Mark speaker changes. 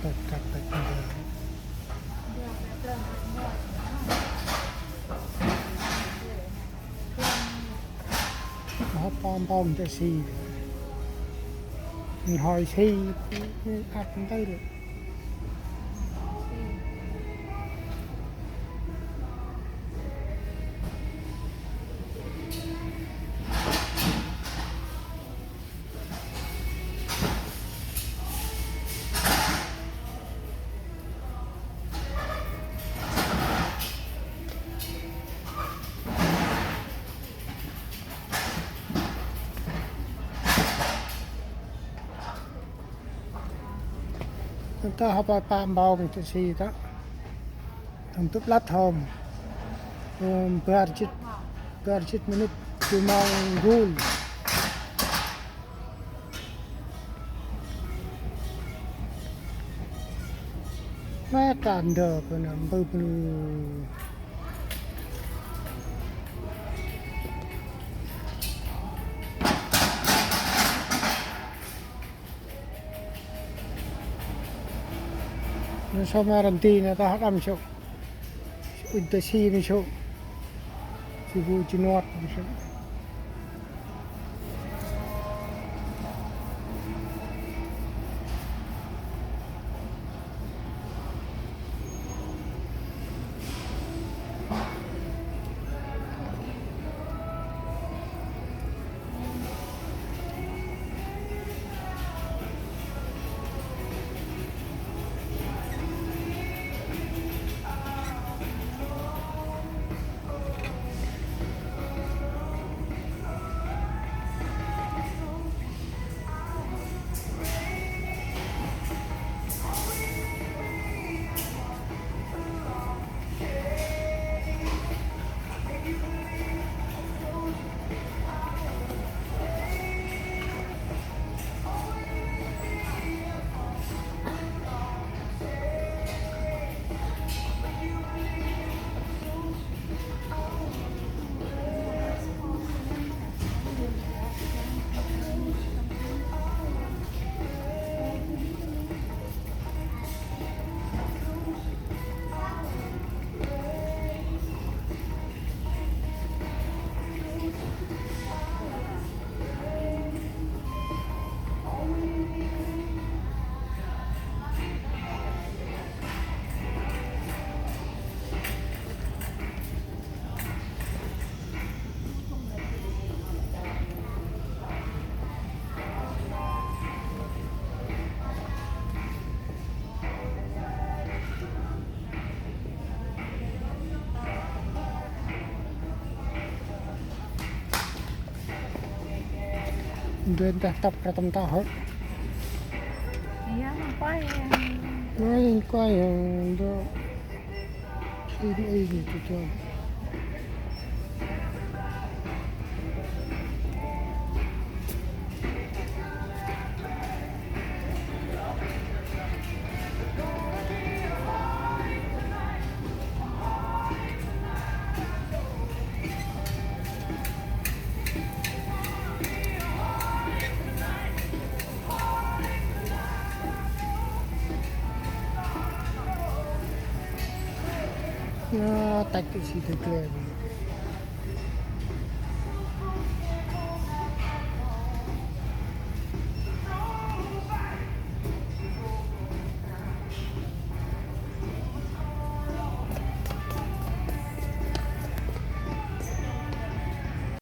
Speaker 1: tạch cạch tạch rồi nó bom cho xì mình hỏi xì ăn tới được chúng ta học bài bom cho xì đó untuk platform berjit menit cuma gol mà cản được nằm bự nó sau mà làm tin là ta làm chỗ untuk si ni chỗ si bu chinot Doon tập ra tầm tao hết nói coi đó đi cho nó tách cái gì từ kia